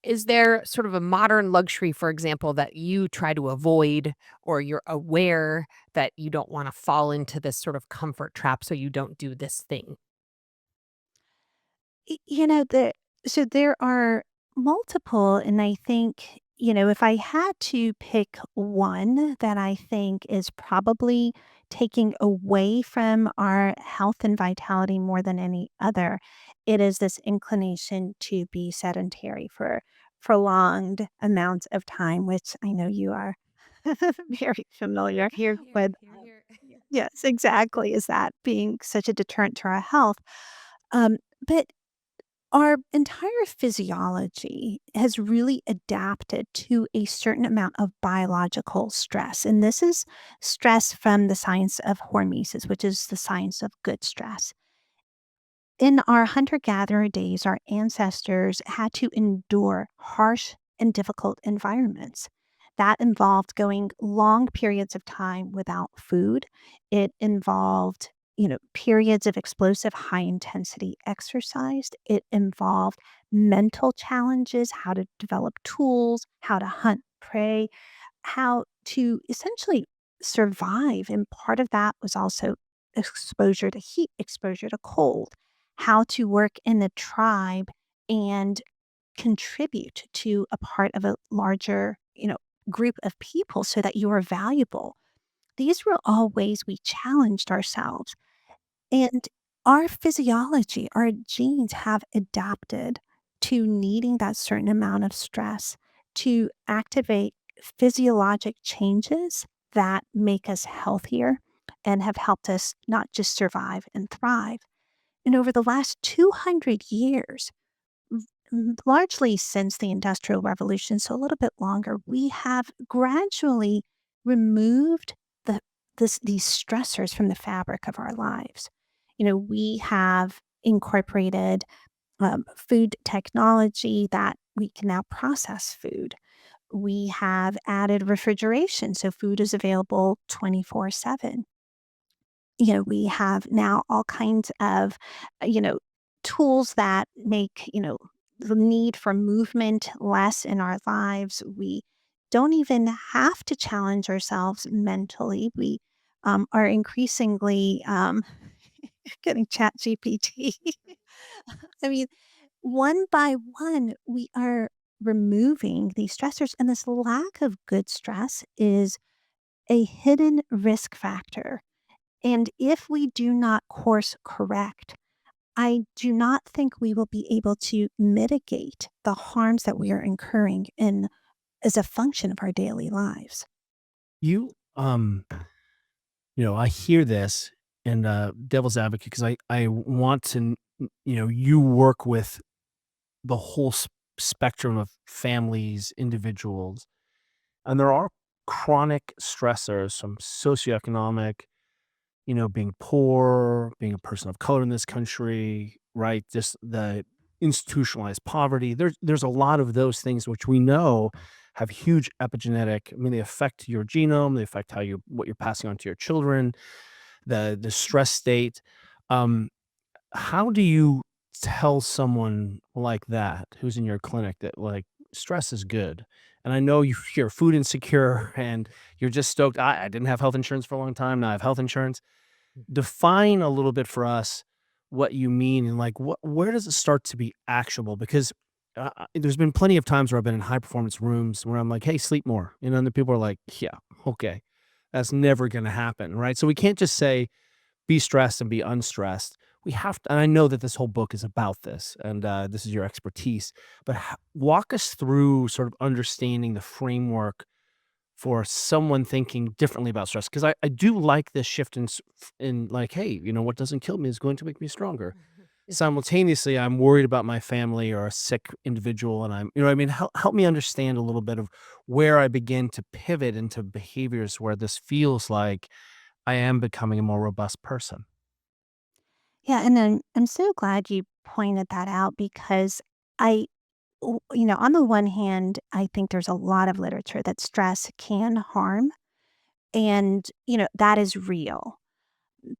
Is there sort of a modern luxury, for example, that you try to avoid or you're aware that you don't wanna fall into this sort of comfort trap so you don't do this thing? There are multiple, and I think, if I had to pick one that I think is probably taking away from our health and vitality more than any other, it is this inclination to be sedentary for prolonged amounts of time, which I know you are very familiar Here, with. here. Yes, exactly. Is that being such a deterrent to our health? Um, but our entire physiology has really adapted to a certain amount of biological stress. And this is stress from the science of hormesis, which is the science of good stress. In our hunter gatherer days, our ancestors had to endure harsh and difficult environments. That involved going long periods of time without food. It involved, periods of explosive high intensity exercise. It involved mental challenges, how to develop tools, how to hunt prey, how to essentially survive. And part of that was also exposure to heat, exposure to cold, how to work in a tribe and contribute to a part of a larger, group of people so that you are valuable. These were all ways we challenged ourselves. And our physiology, our genes have adapted to needing that certain amount of stress to activate physiologic changes that make us healthier and have helped us not just survive and thrive. And over the last 200 years, largely since the Industrial Revolution, so a little bit longer, we have gradually removed these stressors from the fabric of our lives. We have incorporated food technology that we can now process food. We have added refrigeration, so food is available 24/7. We have now all kinds of, tools that make, the need for movement less in our lives. We don't even have to challenge ourselves mentally. We are increasingly getting chat GPT. I mean, one by one, we are removing these stressors, and this lack of good stress is a hidden risk factor, and if we do not course correct, I do not think we will be able to mitigate the harms that we are incurring in as a function of our daily lives. You, I hear this and devil's advocate because I want to, you work with the whole spectrum of families, individuals, and there are chronic stressors, some socioeconomic, being poor, being a person of color in this country, right? Just the institutionalized poverty. There's a lot of those things which we know have huge epigenetic. I mean, they affect your genome, they affect how you what you're passing on to your children, the stress state. Um, how do you tell someone like that who's in your clinic that like stress is good? And I know you're food insecure and you're just stoked. I didn't have health insurance for a long time. Now I have health insurance. Define a little bit for us what you mean and like where does it start to be actionable? Because there's been plenty of times where I've been in high performance rooms where I'm like, hey, sleep more. And the people are like, yeah, okay, that's never going to happen. Right. So we can't just say, be stressed and be unstressed. We have to, and I know that this whole book is about this, and this is your expertise. But walk us through sort of understanding the framework for someone thinking differently about stress, because I do like this shift in like, hey, what doesn't kill me is going to make me stronger. Simultaneously, I'm worried about my family or a sick individual, and I'm, what I mean, help me understand a little bit of where I begin to pivot into behaviors where this feels like I am becoming a more robust person. Yeah, and then I'm so glad you pointed that out because I, on the one hand, I think there's a lot of literature that stress can harm, and, that is real.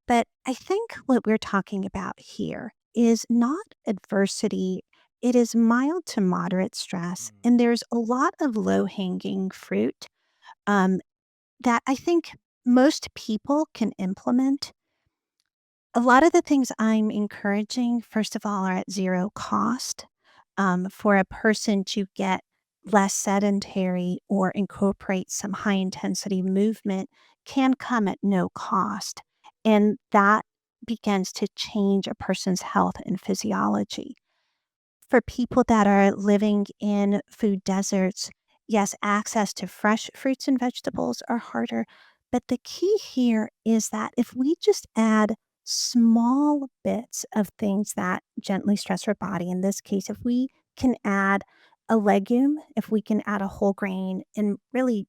But I think what we're talking about here is not adversity it is mild to moderate stress, Mm. and there's a lot of low hanging fruit um, that I think most people can implement. A lot of the things I'm encouraging, first of all, are at zero cost for a person to get less sedentary or incorporate some high intensity movement can come at no cost. And that begins to change a person's health and physiology. For people that are living in food deserts, yes, access to fresh fruits and vegetables are harder. But the key here is that if we just add small bits of things that gently stress our body, in this case, if we can add a legume, if we can add a whole grain, and really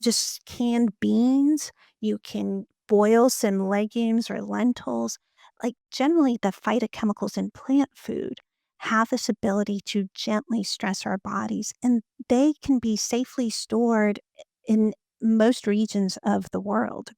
just canned beans. You can boil some legumes or lentils. Like generally, the phytochemicals in plant food have this ability to gently stress our bodies, and they can be safely stored in most regions of the world.